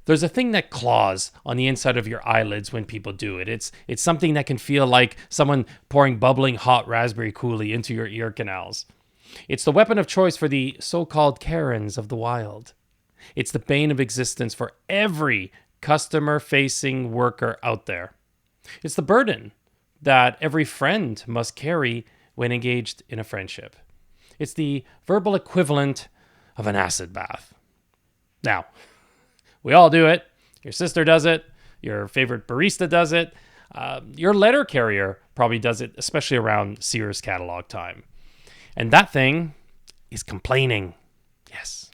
There's a thing that claws on the inside of your eyelids when people do it. It's something that can feel like someone pouring bubbling hot raspberry coulis into your ear canals. It's the weapon of choice for the so-called Karens of the wild. It's the bane of existence for every customer-facing worker out there. It's the burden that every friend must carry when engaged in a friendship. It's the verbal equivalent of an acid bath. Now, we all do it. Your sister does it. Your favorite barista does it. Your letter carrier probably does it, especially around Sears catalog time. And that thing is complaining. Yes.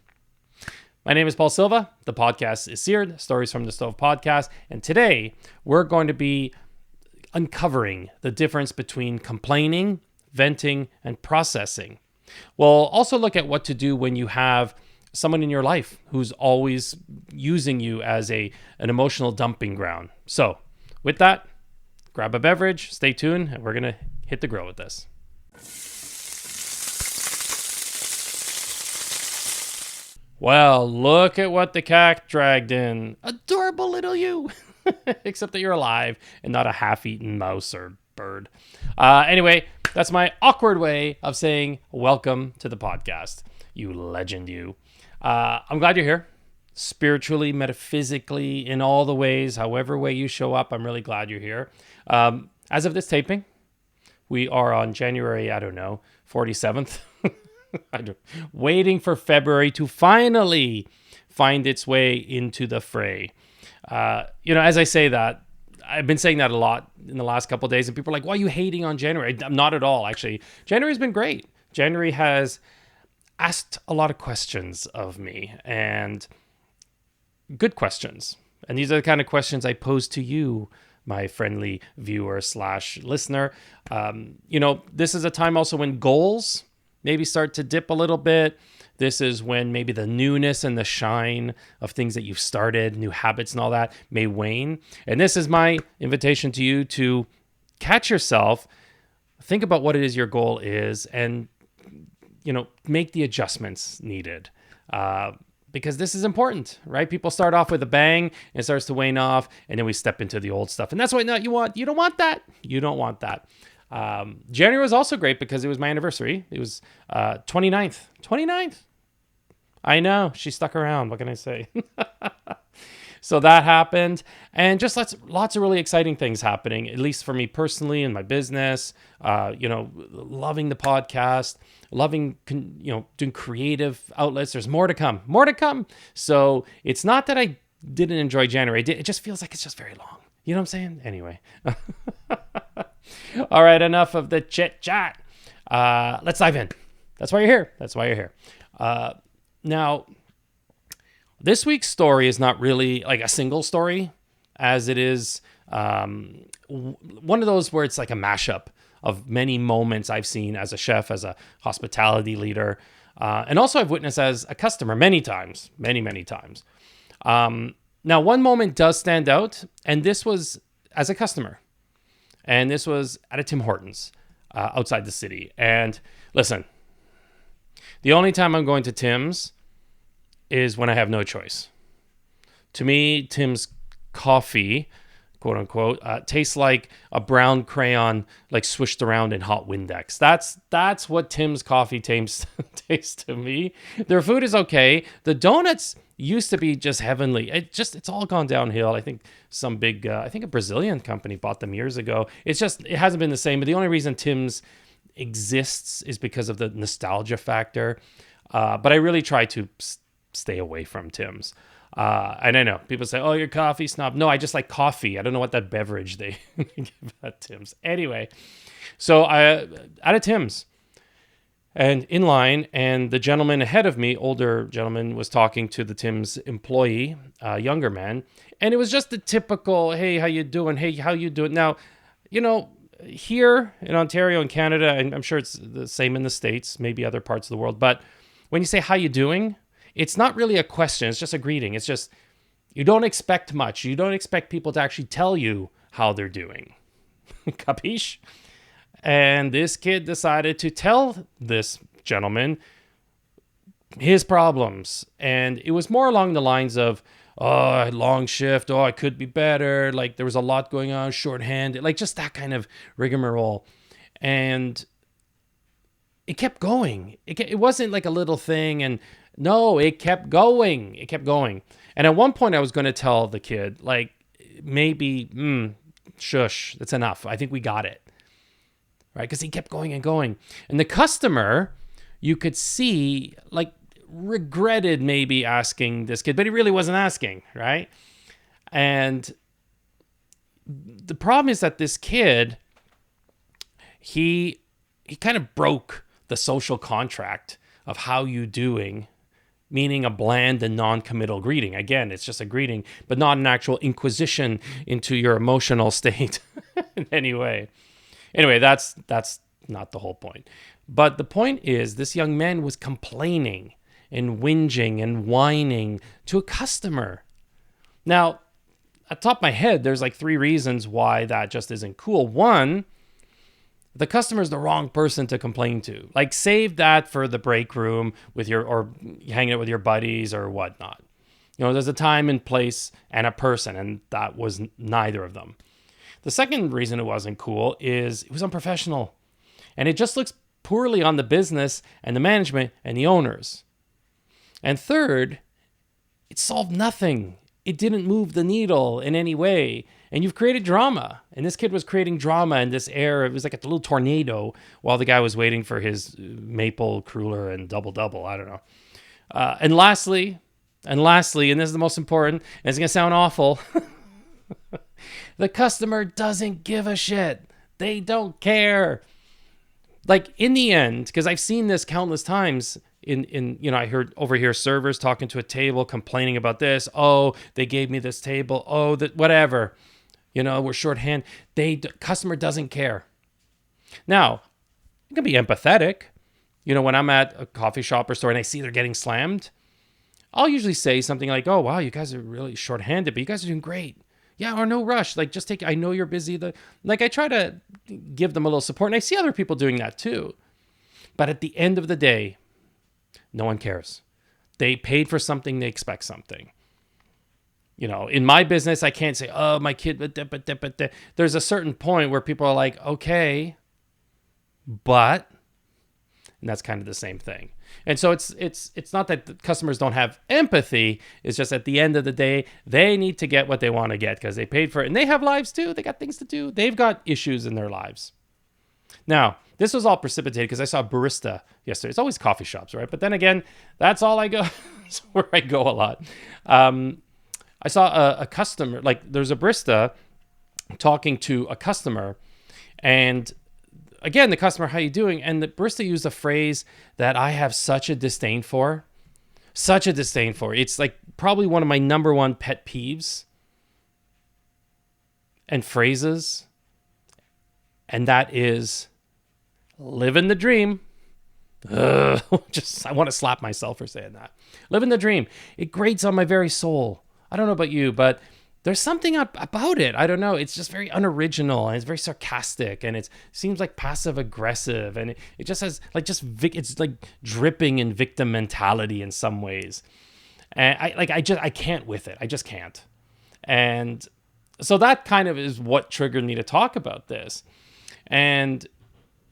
My name is Paul Silva. The podcast is Seared, Stories from the Stove podcast. And today we're going to be uncovering the difference between complaining, venting, and processing. We'll also look at what to do when you have someone in your life who's always using you as an emotional dumping ground. So with that, grab a beverage, stay tuned, and we're going to hit the grill with this. Well, look at what the cat dragged in. Adorable little you. Except that you're alive and not a half-eaten mouse or bird. Anyway, that's my awkward way of saying welcome to the podcast. You legend, you. I'm glad you're here. Spiritually, metaphysically, in all the ways, however way you show up, I'm really glad you're here. As of this taping, we are on January, 47th. Waiting for February to finally find its way into the fray. As I say that, I've been saying that a lot in the last couple of days, and people are like, why are you hating on January? I'm not at all, actually. January's been great. January has asked a lot of questions of me, and good questions. And these are the kind of questions I pose to you, my friendly viewer / listener. This is a time also when goals maybe start to dip a little bit. This is when maybe the newness and the shine of things that you've started, new habits and all that, may wane. And this is my invitation to you to catch yourself, think about what it is your goal is, and make the adjustments needed. Because this is important, right? People start off with a bang, and it starts to wane off, and then we step into the old stuff. And that's what you want. You don't want that. You don't want that. January was also great because it was my anniversary. It was 29th. 29th. I know. She stuck around. What can I say? So that happened. And just lots of really exciting things happening, at least for me personally in my business. Loving the podcast, loving, doing creative outlets. There's more to come. More to come. So it's not that I didn't enjoy January. It just feels like it's just very long. You know what I'm saying? Anyway. All right, enough of the chit chat. Let's dive in. That's why you're here. Now, this week's story is not really like a single story, as it is one of those where it's like a mashup of many moments I've seen as a chef, as a hospitality leader, and also I've witnessed as a customer many times, many times. Now, one moment does stand out, and this was as a customer. And this was at a Tim Hortons outside the city. And listen, the only time I'm going to Tim's is when I have no choice. To me, Tim's coffee, quote unquote, tastes like a brown crayon, like swished around in hot Windex. That's what Tim's coffee tastes to me. Their food is okay. The donuts used to be just heavenly. It's all gone downhill. I think some big, a Brazilian company bought them years ago. It hasn't been the same. But the only reason Tim's exists is because of the nostalgia factor. But I really try to stay away from Tim's. And I know people say, oh, you're a coffee snob. No, I just like coffee. I don't know what that beverage they give at Tim's. Anyway, so at a Tim's, and in line, and the gentleman ahead of me, older gentleman, was talking to the Tim's employee, younger man, and it was just the typical, hey, how you doing? Hey, how you doing? Now, here in Ontario and Canada, and I'm sure it's the same in the States, maybe other parts of the world, but when you say how you doing, it's not really a question. It's just a greeting. It's just, you don't expect much. You don't expect people to actually tell you how they're doing. Capiche? And this kid decided to tell this gentleman his problems. And it was more along the lines of, oh, long shift. Oh, I could be better. Like there was a lot going on, shorthanded, like just that kind of rigmarole. And it kept going. It wasn't like a little thing. And no, it kept going. It kept going. And at one point I was going to tell the kid, like, maybe, shush, that's enough. I think we got it. Right? Because he kept going and going. And the customer, you could see, like, regretted maybe asking this kid, but he really wasn't asking, right? And the problem is that this kid, he kind of broke the social contract of how you doing, meaning a bland and non-committal greeting. Again, it's just a greeting, but not an actual inquisition into your emotional state in any way. Anyway, that's not the whole point. But the point is, this young man was complaining and whinging and whining to a customer. Now, at the top of my head, there's like 3 reasons why that just isn't cool. One, the customer's the wrong person to complain to. Like, save that for the break room with or hanging out with your buddies or whatnot. You know, there's a time and place and a person, and that was neither of them. The second reason it wasn't cool is it was unprofessional. And it just looks poorly on the business and the management and the owners. And third, it solved nothing. It didn't move the needle in any way. And you've created drama. And this kid was creating drama in this air. It was like a little tornado while the guy was waiting for his maple cruller and double-double. I don't know. And lastly, and this is the most important, and it's going to sound awful, the customer doesn't give a shit. They don't care. Like, in the end, because I've seen this countless times in I heard over here servers talking to a table, complaining about this. Oh, they gave me this table. Oh, that whatever. We're shorthand. Customer doesn't care. Now, you can be empathetic. When I'm at a coffee shop or store and I see they're getting slammed, I'll usually say something like, oh, wow, you guys are really shorthanded, but you guys are doing great. Yeah, or no rush. Like, just I know you're busy. I try to give them a little support. And I see other people doing that too. But at the end of the day, no one cares. They paid for something. They expect something. In my business, I can't say, oh, my kid, but there's a certain point where people are like, okay, but, and that's kind of the same thing. And so it's not that the customers don't have empathy. It's just at the end of the day, they need to get what they want to get because they paid for it. And they have lives too. They got things to do. They've got issues in their lives. Now, this was all precipitated because I saw a barista yesterday. It's always coffee shops, right? But then again, that's all I go. That's where I go a lot. I saw a customer, like there's a barista talking to a customer, and again, the customer, how you doing? And the barista used a phrase that I have such a disdain for. It's like probably one of my number one pet peeves and phrases. And that is living the dream. I want to slap myself for saying that. Living the dream. It grates on my very soul. I don't know about you, but there's something about it. I don't know. It's just very unoriginal and it's very sarcastic and it seems like passive aggressive and it just has it's like dripping in victim mentality in some ways. And I can't with it. I just can't. And so that kind of is what triggered me to talk about this. And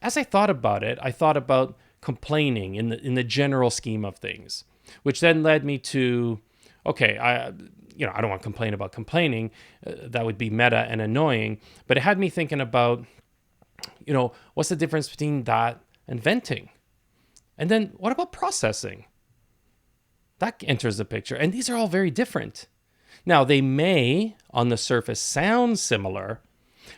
as I thought about it, I thought about complaining in the general scheme of things, which then led me to, okay, I don't want to complain about complaining. That would be meta and annoying. But it had me thinking about, what's the difference between that and venting? And then what about processing? That enters the picture. And these are all very different. Now, they may, on the surface, sound similar,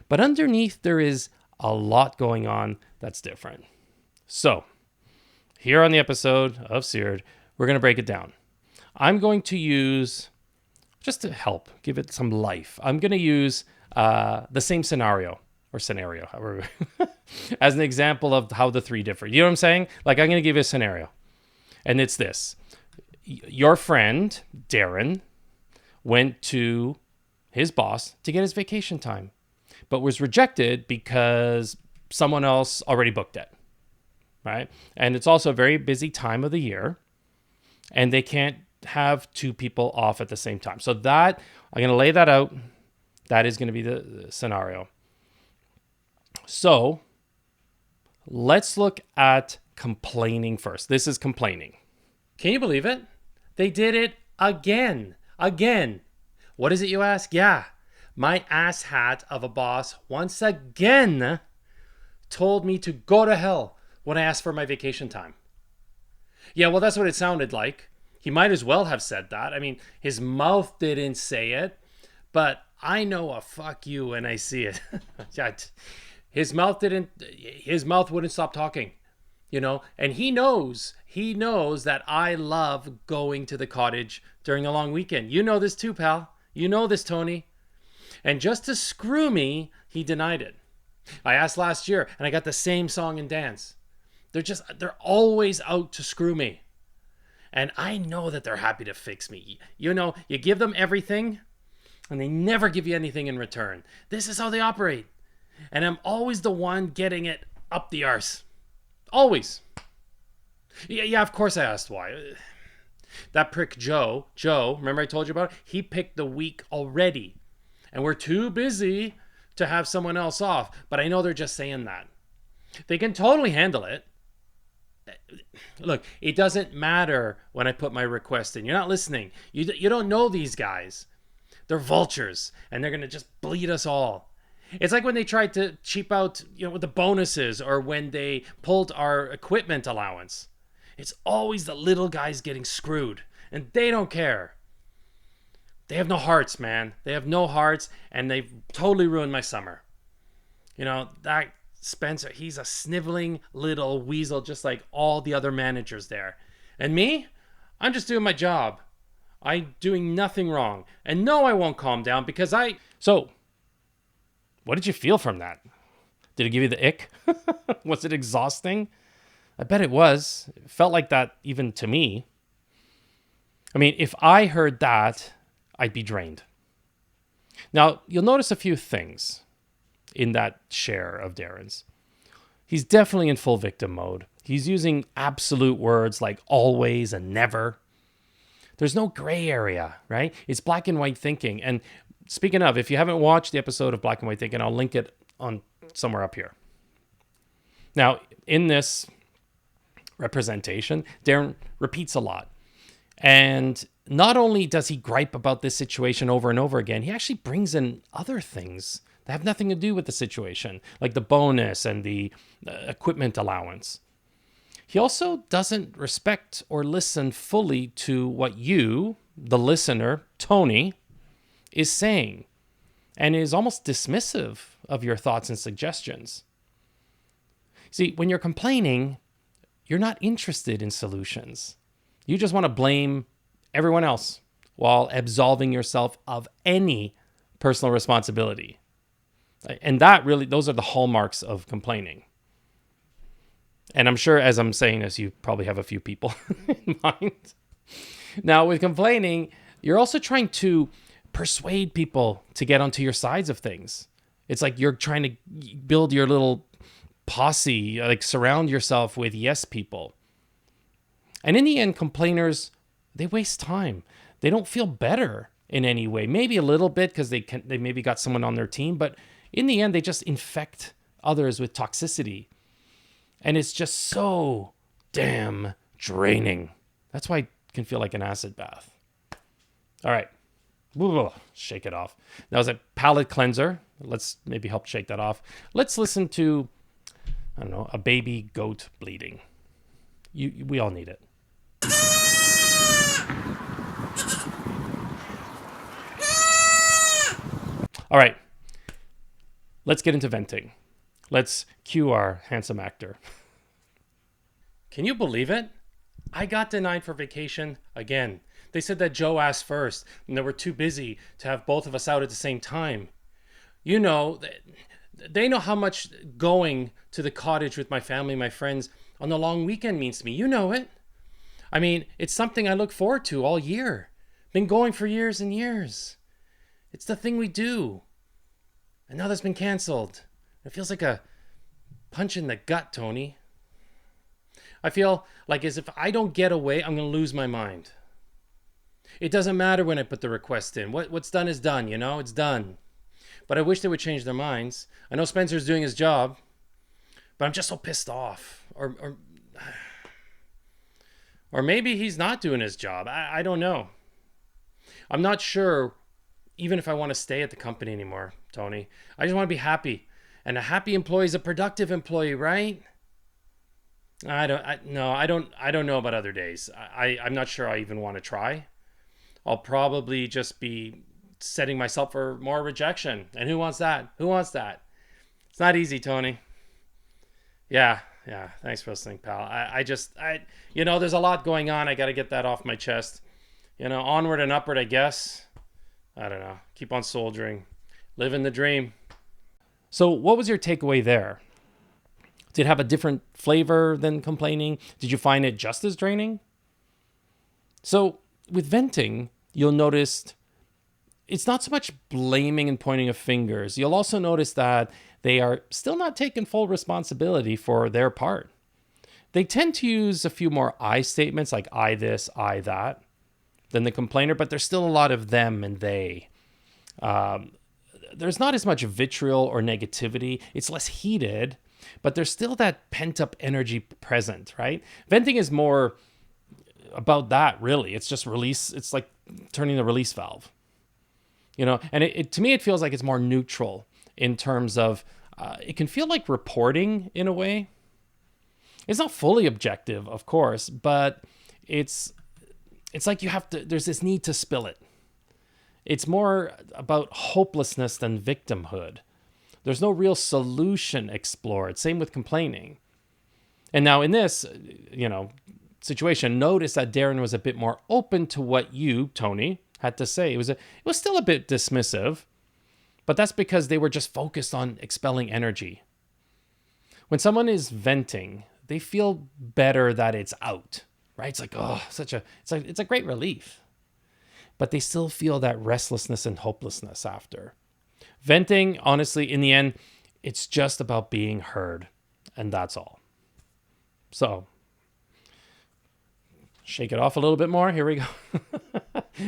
but underneath there is a lot going on that's different. So, here on the episode of Seared, we're going to break it down. I'm going to use, just to help, give it some life, I'm going to use the same scenario, however, as an example of how the 3 differ. You know what I'm saying? Like, I'm going to give you a scenario. And it's this. Your friend, Darren, went to his boss to get his vacation time, but was rejected because someone else already booked it, right? And it's also a very busy time of the year. and they can't have two people off at the same time. So that, I'm going to lay that out. That is going to be the scenario. So let's look at complaining first. This is complaining. Can you believe it? They did it again. Again. What is it, you ask? Yeah, my asshat of a boss once again told me to go to hell when I asked for my vacation time. Yeah, well, that's what it sounded like. He might as well have said that. I mean, his mouth didn't say it, but I know a fuck you when I see it. His mouth wouldn't stop talking, you know, and he knows that I love going to the cottage during a long weekend. You know this too, pal. You know this, Tony. And just to screw me, he denied it. I asked last year and I got the same song and dance. They're always out to screw me. And I know that they're happy to fix me. You know, you give them everything and they never give you anything in return. This is how they operate. And I'm always the one getting it up the arse. Always. Yeah, of course I asked why. That prick Joe, remember I told you about it? He picked the week already. And we're too busy to have someone else off. But I know they're just saying that. They can totally handle it. Look, it doesn't matter when I put my request in. You're not listening. You don't know these guys. They're vultures, and they're going to just bleed us all. It's like when they tried to cheap out, with the bonuses, or when they pulled our equipment allowance. It's always the little guys getting screwed, and they don't care. They have no hearts, man. They have no hearts, and they've totally ruined my summer. That Spencer, he's a sniveling little weasel, just like all the other managers there. And me? I'm just doing my job. I'm doing nothing wrong. And no, I won't calm down because So, what did you feel from that? Did it give you the ick? Was it exhausting? I bet it was. It felt like that even to me. I mean, if I heard that, I'd be drained. Now, you'll notice a few things in that share of Darren's. He's definitely in full victim mode. He's using absolute words like always and never. There's no gray area, right? It's black and white thinking. And speaking of, if you haven't watched the episode of Black and White Thinking, I'll link it on somewhere up here. Now, in this representation, Darren repeats a lot. And not only does he gripe about this situation over and over again, he actually brings in other things that have nothing to do with the situation, like the bonus and the equipment allowance. He also doesn't respect or listen fully to what you, the listener, Tony, is saying, and is almost dismissive of your thoughts and suggestions. See, when you're complaining, you're not interested in solutions. You just want to blame everyone else while absolving yourself of any personal responsibility. And those are the hallmarks of complaining. And I'm sure as I'm saying this, you probably have a few people in mind. Now, with complaining, you're also trying to persuade people to get onto your sides of things. It's like you're trying to build your little posse, like surround yourself with yes people. And in the end, complainers, they waste time. They don't feel better in any way. Maybe a little bit because they maybe got someone on their team, but in the end, they just infect others with toxicity. And it's just so damn draining. That's why it can feel like an acid bath. All right. Shake it off. That was a palate cleanser. Let's maybe help shake that off. Let's listen to, a baby goat bleeding. We all need it. All right. Let's get into venting. Let's cue our handsome actor. Can you believe it? I got denied for vacation again. They said that Joe asked first, and they were too busy to have both of us out at the same time. They know how much going to the cottage with my family and my friends on the long weekend means to me. You know it. I mean, it's something I look forward to all year. Been going for years and years. It's the thing we do. And now that's been canceled. It feels like a punch in the gut, Tony. I feel like as if I don't get away, I'm going to lose my mind. It doesn't matter when I put the request in. What's done is done, it's done. But I wish they would change their minds. I know Spencer's doing his job, but I'm just so pissed off. Or maybe he's not doing his job. I don't know. I'm not sure even if I want to stay at the company anymore, Tony. I just want to be happy. And a happy employee is a productive employee, right? I don't know about other days. I'm not sure I even want to try. I'll probably just be setting myself for more rejection. And who wants that? Who wants that? It's not easy, Tony. Yeah. Thanks for listening, pal. There's a lot going on. I got to get that off my chest. Onward and upward, I guess. I don't know. Keep on soldiering. Living the dream. So what was your takeaway there? Did it have a different flavor than complaining? Did you find it just as draining? So with venting, you'll notice it's not so much blaming and pointing of fingers. You'll also notice that they are still not taking full responsibility for their part. They tend to use a few more I statements like I this, I that than the complainer, but there's still a lot of them and they. There's not as much vitriol or negativity. It's less heated, but there's still that pent-up energy present, right? Venting is more about that, really. It's just release. It's like turning the release valve, and it to me, it feels like it's more neutral in terms of it can feel like reporting in a way. It's not fully objective, of course, but it's like there's this need to spill it. It's more about hopelessness than victimhood. There's no real solution explored. Same with complaining. And now in this, situation, notice that Darren was a bit more open to what you, Tony, had to say. It was still a bit dismissive, but that's because they were just focused on expelling energy. When someone is venting, they feel better that it's out, right? It's like, it's a great relief. But they still feel that restlessness and hopelessness after. Venting, honestly, in the end, it's just about being heard, and that's all. So, shake it off a little bit more. Here we go.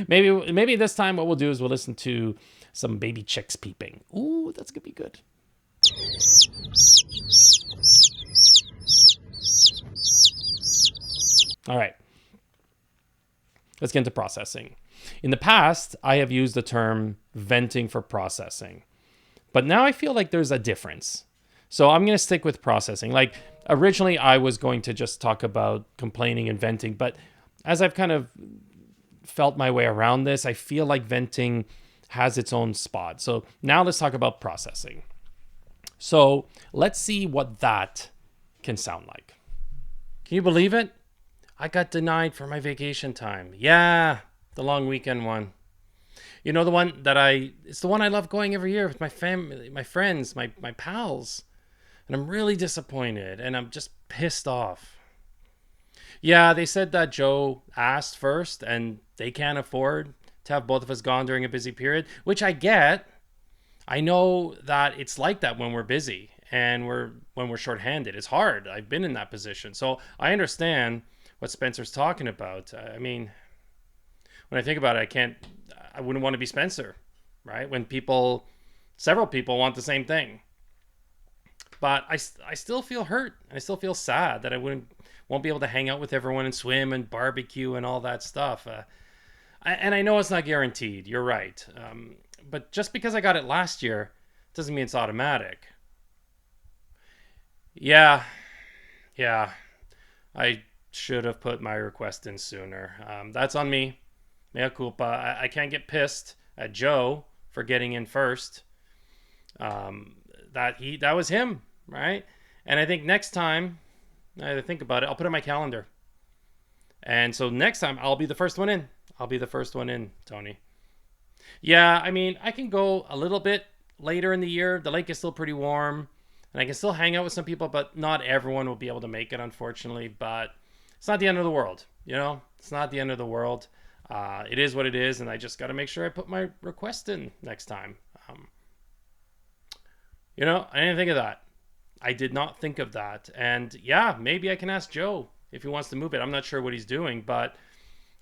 Maybe this time what we'll do is we'll listen to some baby chicks peeping. Ooh, that's gonna be good. All right. Let's get into processing. In the past, I have used the term venting for processing, but now I feel like there's a difference. So I'm going to stick with processing. Like originally I was going to just talk about complaining and venting, but as I've kind of felt my way around this, I feel like venting has its own spot. So now let's talk about processing. So let's see what that can sound like. Can you believe it? I got denied for my vacation time. Yeah, the long weekend one. The one it's the one I love going every year with my family, my friends, my pals. And I'm really disappointed and I'm just pissed off. Yeah, they said that Joe asked first and they can't afford to have both of us gone during a busy period, which I get. I know that it's like that when we're busy and when we're shorthanded. It's hard. I've been in that position. So I understand what Spencer's talking about. I mean, when I think about it, I wouldn't want to be Spencer, right? When several people want the same thing. But I still feel hurt. I still feel sad that I won't be able to hang out with everyone and swim and barbecue and all that stuff. And I know it's not guaranteed. You're right. But just because I got it last year doesn't mean it's automatic. Yeah. I should have put my request in sooner. That's on me. Mea culpa. I can't get pissed at Joe for getting in first. That was him, right? And I think next time I think about it, I'll put it in my calendar. And so next time I'll be the first one in. Tony. Yeah, I mean, I can go a little bit later in the year. The lake is still pretty warm and I can still hang out with some people, but not everyone will be able to make it, unfortunately. But it's not the end of the world, It's not the end of the world. It is what it is, and I just got to make sure I put my request in next time. I didn't think of that. I did not think of that. And yeah, maybe I can ask Joe if he wants to move it. I'm not sure what he's doing, but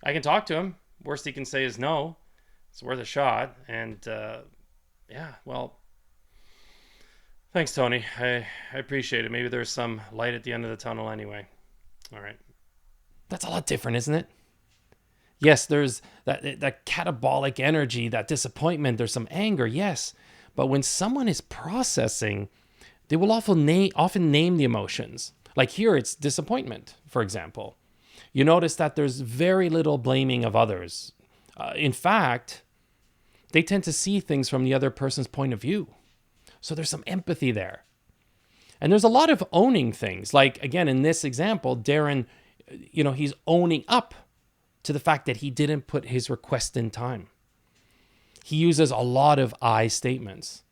I can talk to him. Worst he can say is no. It's worth a shot. And yeah, well, thanks, Tony. I appreciate it. Maybe there's some light at the end of the tunnel anyway. All right. That's a lot different, isn't it? Yes, there's that catabolic energy, that disappointment. There's some anger, yes. But when someone is processing, they will often name the emotions. Like here, it's disappointment, for example. You notice that there's very little blaming of others. In fact, they tend to see things from the other person's point of view. So there's some empathy there. And there's a lot of owning things. Like, again, in this example, Darren, he's owning up to the fact that he didn't put his request in time. He uses a lot of I statements.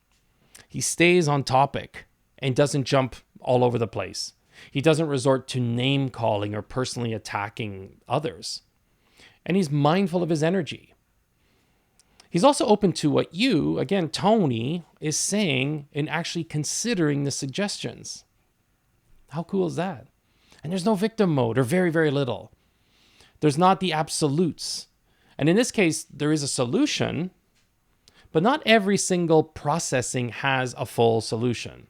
He stays on topic and doesn't jump all over the place. He doesn't resort to name calling or personally attacking others. And he's mindful of his energy. He's also open to what you, again, Tony, is saying and actually considering the suggestions. How cool is that? And there's no victim mode, or very, very little. There's not the absolutes. And in this case, there is a solution, but not every single processing has a full solution.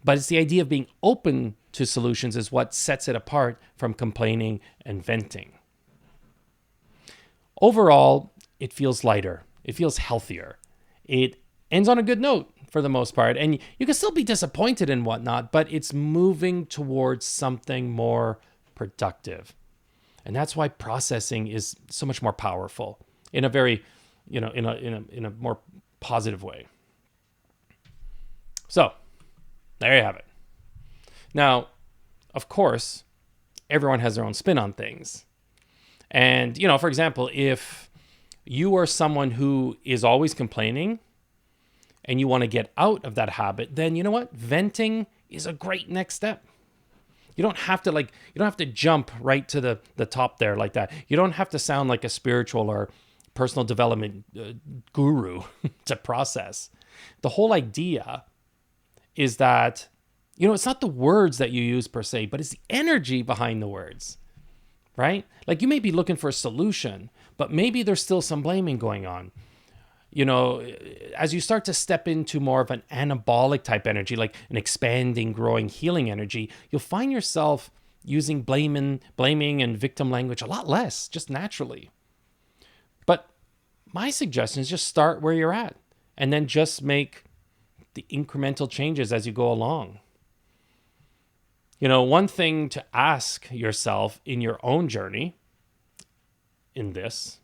But it's the idea of being open to solutions is what sets it apart from complaining and venting. Overall, it feels lighter. It feels healthier. It ends on a good note for the most part. And you can still be disappointed and whatnot, but it's moving towards something more productive. And that's why processing is so much more powerful in a very, in a more positive way. So there you have it. Now, of course, everyone has their own spin on things. And, for example, if you are someone who is always complaining and you want to get out of that habit, then you know what? Venting is a great next step. You don't have to jump right to the top there like that. You don't have to sound like a spiritual or personal development guru to process. The whole idea is that, it's not the words that you use per se, but it's the energy behind the words, right? Like you may be looking for a solution, but maybe there's still some blaming going on. As you start to step into more of an anabolic type energy, like an expanding, growing, healing energy, you'll find yourself using blaming and victim language a lot less, just naturally. But my suggestion is just start where you're at and then just make the incremental changes as you go along. One thing to ask yourself in your own journey in this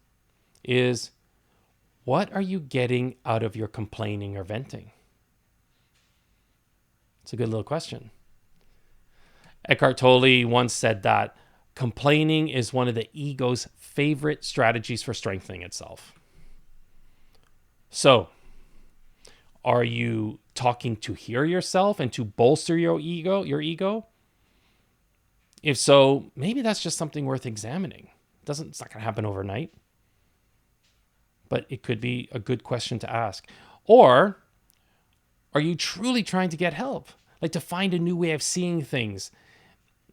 is, what are you getting out of your complaining or venting? It's a good little question. Eckhart Tolle once said that complaining is one of the ego's favorite strategies for strengthening itself. So, are you talking to hear yourself and to bolster your ego? If so, maybe that's just something worth examining. It's not going to happen overnight. But it could be a good question to ask. Or are you truly trying to get help? Like to find a new way of seeing things?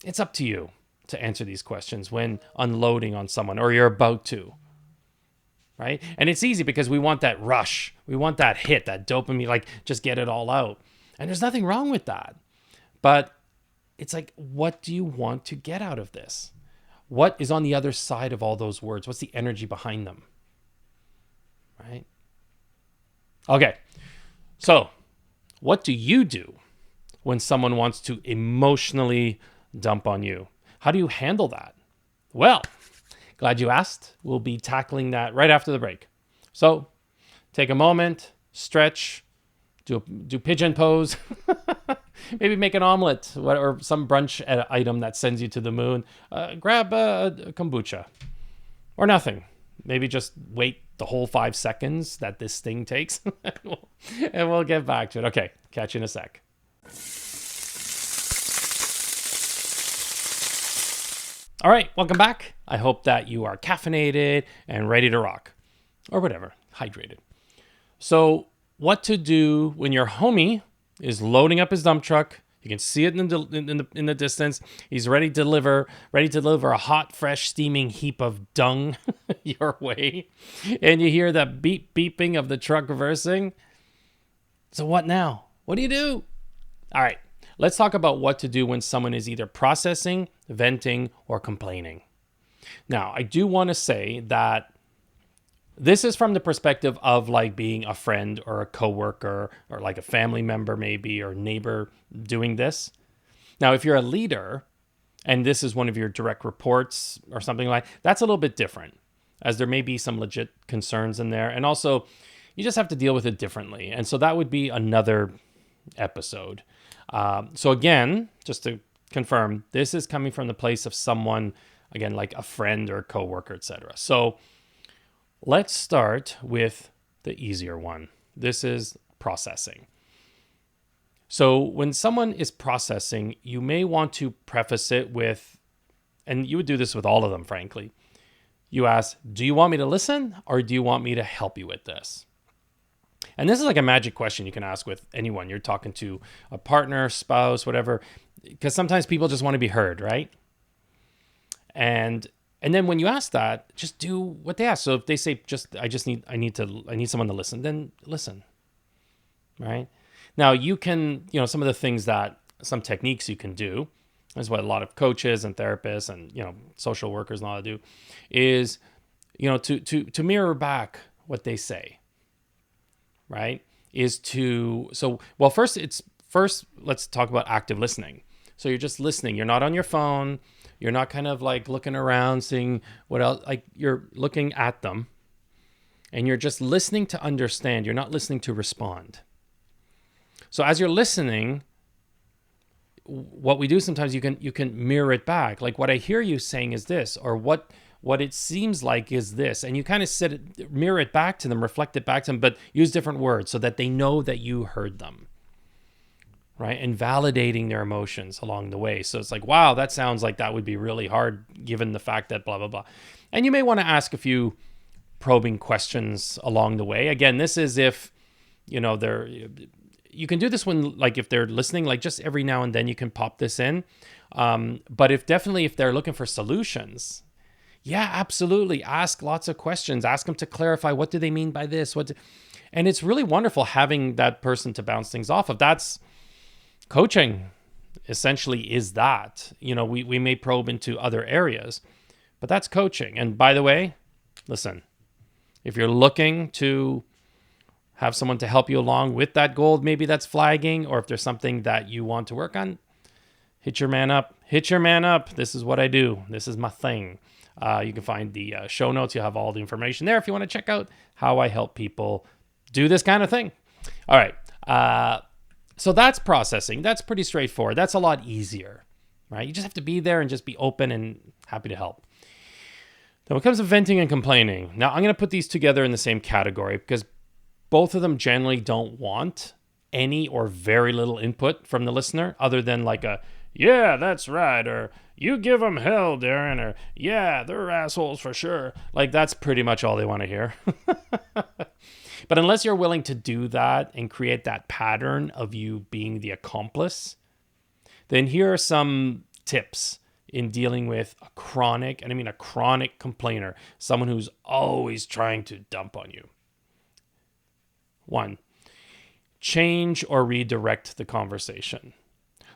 It's up to you to answer these questions when unloading on someone, or you're about to. Right? And it's easy because we want that rush. We want that hit, that dopamine, like just get it all out. And there's nothing wrong with that. But it's like, what do you want to get out of this? What is on the other side of all those words? What's the energy behind them? Right? Okay. So, what do you do when someone wants to emotionally dump on you? How do you handle that? Well, glad you asked. We'll be tackling that right after the break. So, take a moment, stretch, do pigeon pose, maybe make an omelet or some brunch item that sends you to the moon. Grab a kombucha or nothing. Maybe just wait the whole 5 seconds that this thing takes and we'll get back to it. Okay, catch you in a sec. All right, welcome back. I hope that you are caffeinated and ready to rock, or whatever, hydrated. So what to do when your homie is loading up his dump truck, You can see it in the distance. He's ready to deliver a hot, fresh, steaming heap of dung your way. And you hear that beeping of the truck reversing. So what now? What do you do? All right, let's talk about what to do when someone is either processing, venting, or complaining. Now, I do want to say that this is from the perspective of like being a friend or a coworker or like a family member maybe or neighbor doing this. Now, if you're a leader and this is one of your direct reports or something like that's a little bit different, as there may be some legit concerns in there. And also, you just have to deal with it differently. And so that would be another episode. So again, just to confirm, this is coming from the place of someone, again, like a friend or a coworker, etc. So let's start with the easier one. This is processing. So when someone is processing, you may want to preface it with, and you would do this with all of them, frankly. You ask, do you want me to listen or do you want me to help you with this? And this is like a magic question you can ask with anyone. You're talking to a partner, spouse, whatever, because sometimes people just want to be heard, right? And then when you ask that, just do what they ask. So if they say, I need someone to listen, then listen, right? Now you can, some of the things some techniques you can do, is what a lot of coaches and therapists and, social workers and all that do, is, to mirror back what they say, right? First, let's talk about active listening. So you're just listening. You're not on your phone. You're not kind of like looking around, seeing what else, like you're looking at them and you're just listening to understand. You're not listening to respond. So as you're listening, what we do sometimes, you can mirror it back. Like what I hear you saying is this, or what it seems like is this. And you kind of mirror it back to them, reflect it back to them, but use different words so that they know that you heard them. Right? And validating their emotions along the way. So it's like, wow, that sounds like that would be really hard given the fact that blah, blah, blah. And you may want to ask a few probing questions along the way. Again, this is if, you can do this when, like if they're listening, like just every now and then you can pop this in. But if they're looking for solutions, yeah, absolutely. Ask lots of questions. Ask them to clarify, what do they mean by this? And it's really wonderful having that person to bounce things off of. That's coaching essentially is that. We may probe into other areas, but that's coaching. And by the way, listen, if you're looking to have someone to help you along with that goal, maybe that's flagging, or if there's something that you want to work on, hit your man up. This is what I do. This is my thing. You can find the show notes. You'll have all the information there if you want to check out how I help people do this kind of thing. All right. So that's processing. That's pretty straightforward. That's a lot easier, right? You just have to be there and just be open and happy to help. Now, when it comes to venting and complaining, now I'm going to put these together in the same category because both of them generally don't want any or very little input from the listener other than like yeah, that's right, or you give them hell, Darren, or yeah, they're assholes for sure. Like that's pretty much all they want to hear. But unless you're willing to do that and create that pattern of you being the accomplice, then here are some tips in dealing with a chronic complainer, someone who's always trying to dump on you. 1, change or redirect the conversation.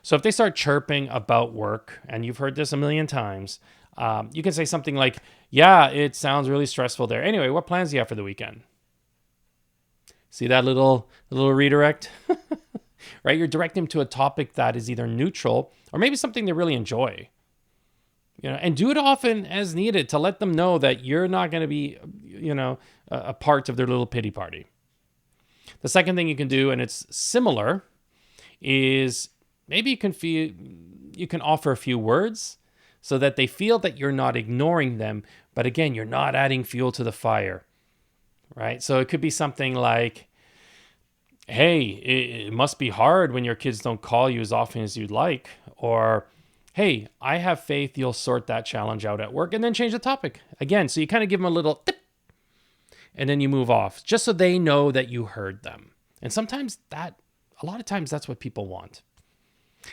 So if they start chirping about work, and you've heard this a million times, you can say something like, yeah, it sounds really stressful there. Anyway, what plans do you have for the weekend? See that little redirect? Right? You're directing them to a topic that is either neutral or maybe something they really enjoy. And do it often as needed to let them know that you're not going to be, a part of their little pity party. The second thing you can do, and it's similar, is maybe you can offer a few words so that they feel that you're not ignoring them, but again, you're not adding fuel to the fire. Right? So it could be something like, hey, it must be hard when your kids don't call you as often as you'd like. Or, hey, I have faith you'll sort that challenge out at work, and then change the topic. Again, so you kind of give them a little tip, and then you move off, just so they know that you heard them. And a lot of times that's what people want.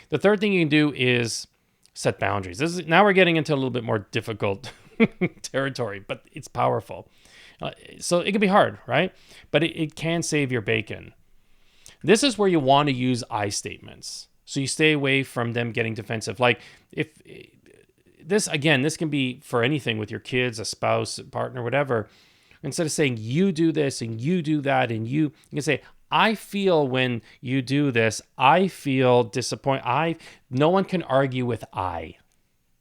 The third thing you can do is set boundaries. Now we're getting into a little bit more difficult territory, but it's powerful. So it can be hard, right? But it can save your bacon. This is where you want to use I statements. So you stay away from them getting defensive. Like if this can be for anything with your kids, a spouse, a partner, whatever. Instead of saying you do this and you do that and you can say, I feel when you do this, I feel disappointed. No one can argue with I.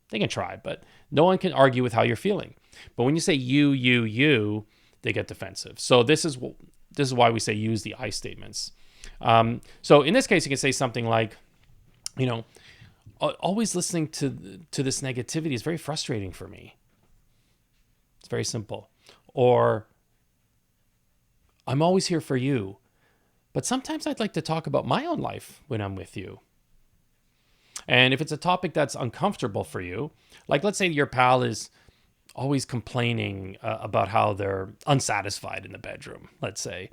They can try, but no one can argue with how you're feeling. But when you say you, they get defensive. So this is why we say use the I statements. So in this case, you can say something like, always listening to this negativity is very frustrating for me. It's very simple. Or I'm always here for you, but sometimes I'd like to talk about my own life when I'm with you. And if it's a topic that's uncomfortable for you, like let's say your pal is always complaining about how they're unsatisfied in the bedroom, let's say,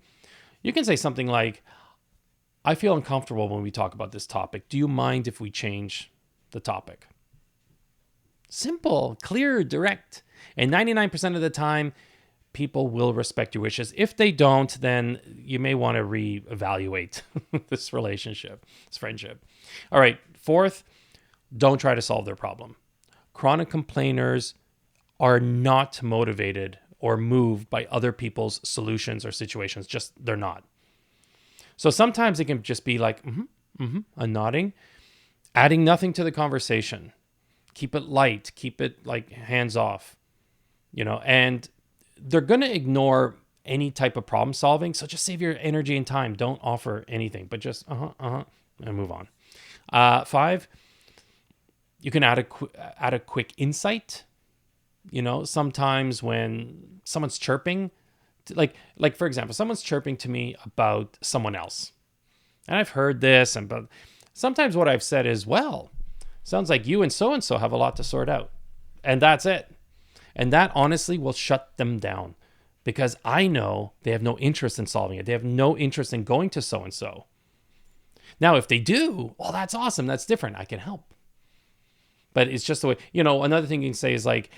you can say something like, I feel uncomfortable when we talk about this topic. Do you mind if we change the topic? Simple, clear, direct. And 99% of the time, people will respect your wishes. If they don't, then you may want to reevaluate this relationship, this friendship. All right, fourth, don't try to solve their problem. Chronic complainers are not motivated or moved by other people's solutions or situations. Just, they're not. So sometimes it can just be like, a nodding, adding nothing to the conversation. Keep it light, keep it like hands off, and they're going to ignore any type of problem solving. So just save your energy and time. Don't offer anything, but just, and move on. 5, you can add a quick insight. Sometimes when someone's chirping, like for example, someone's chirping to me about someone else, and I've heard this, but sometimes what I've said is, well, sounds like you and so have a lot to sort out, and that's it. And that honestly will shut them down because I know they have no interest in solving it. They have no interest in going to so and so. Now, if they do, well, that's awesome. That's different. I can help. But it's just the way. Another thing you can say is like,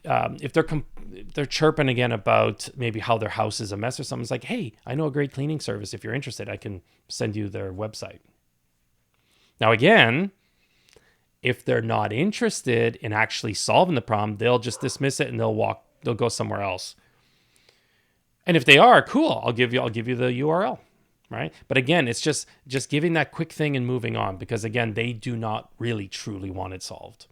if they're chirping again about maybe how their house is a mess or something, it's like, hey, I know a great cleaning service. If you're interested, I can send you their website. Now, again, if they're not interested in actually solving the problem, they'll just dismiss it and they'll go somewhere else. And if they are, cool, I'll give you the URL, right? But again, it's just giving that quick thing and moving on because again, they do not really truly want it solved.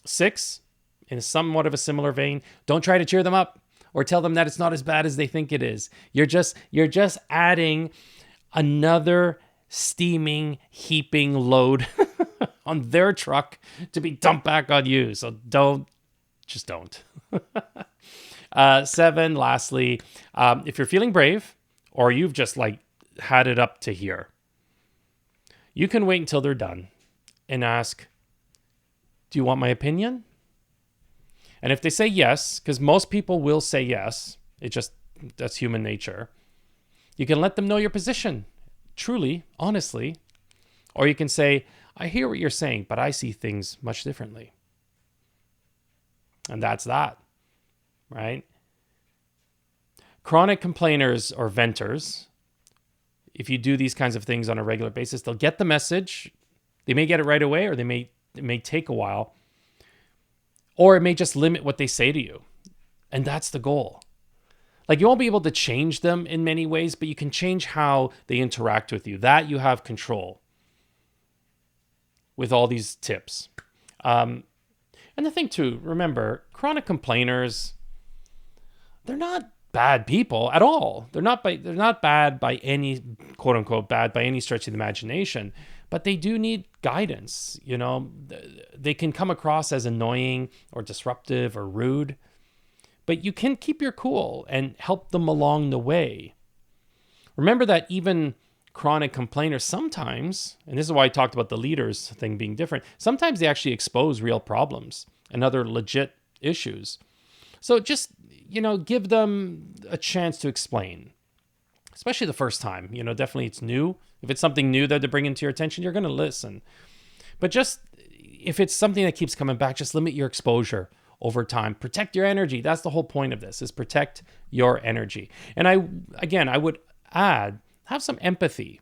6, in somewhat of a similar vein, don't try to cheer them up or tell them that it's not as bad as they think it is. You're just adding another steaming, heaping load on their truck to be dumped back on you. So don't. 7, lastly, if you're feeling brave or you've just had it up to here, you can wait until they're done and ask, do you want my opinion? And if they say yes, because most people will say yes, that's human nature, you can let them know your position. Truly, honestly, or you can say, I hear what you're saying, but I see things much differently. And that's that, right? Chronic complainers or venters, if you do these kinds of things on a regular basis, they'll get the message. They may get it right away, or it may take a while, or it may just limit what they say to you. And that's the goal. You won't be able to change them in many ways, but you can change how they interact with you. That you have control with all these tips. And the thing too, remember, chronic complainers, they're not bad people at all. They're not bad by any, quote unquote, bad by any stretch of the imagination, but they do need guidance. They can come across as annoying or disruptive or rude. But you can keep your cool and help them along the way. Remember that even chronic complainers sometimes, and this is why I talked about the leaders thing being different, sometimes they actually expose real problems and other legit issues. So just, give them a chance to explain, especially the first time. Definitely it's new, If it's something new that they're bringing to your attention, you're going to listen. But just if it's something that keeps coming back, just limit your exposure over time. Protect your energy. That's the whole point of this, is protect your energy. And I would add, have some empathy,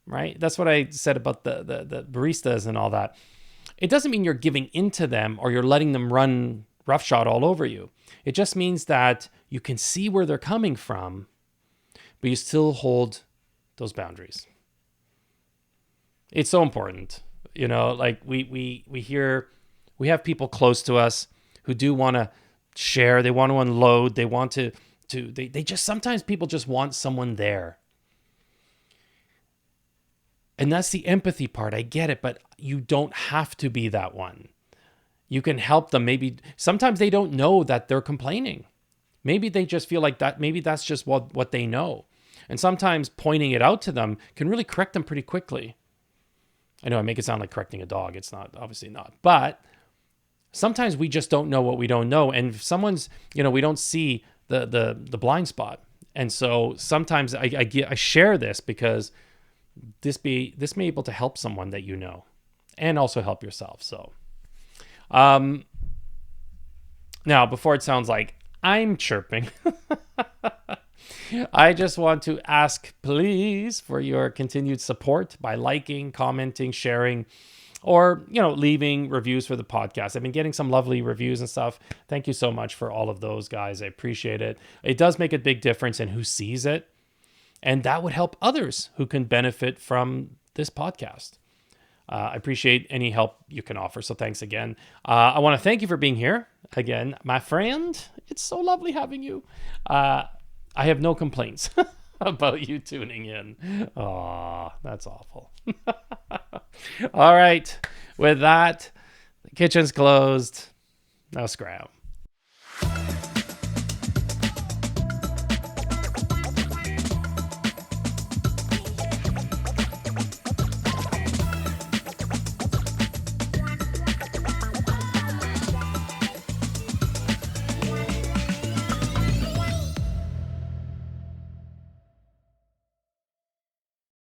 right? That's what I said about the baristas and all that. It doesn't mean you're giving into them or you're letting them run roughshod all over you. It just means that you can see where they're coming from, but you still hold those boundaries. It's so important. Like we have people close to us who do want to share, they want to unload, they want to they just, sometimes people just want someone there. And that's the empathy part. I get it, but you don't have to be that one. You can help them. Maybe sometimes they don't know that they're complaining. Maybe they just feel like that. Maybe that's just what they know. And sometimes pointing it out to them can really correct them pretty quickly. I know I make it sound like correcting a dog. It's not, obviously not. But sometimes we just don't know what we don't know. And if someone's, we don't see the blind spot. And so sometimes I share this because this may be able to help someone that and also help yourself. So now, before it sounds like I'm chirping, I just want to ask, please, for your continued support by liking, commenting, sharing, or, leaving reviews for the podcast. I've been getting some lovely reviews and stuff. Thank you so much for all of those, guys. I appreciate it. It does make a big difference in who sees it. And that would help others who can benefit from this podcast. I appreciate any help you can offer. So thanks again. I want to thank you for being here again, my friend. It's so lovely having you. I have no complaints about you tuning in. Oh, that's awful. All right. With that, the kitchen's closed. Now scram.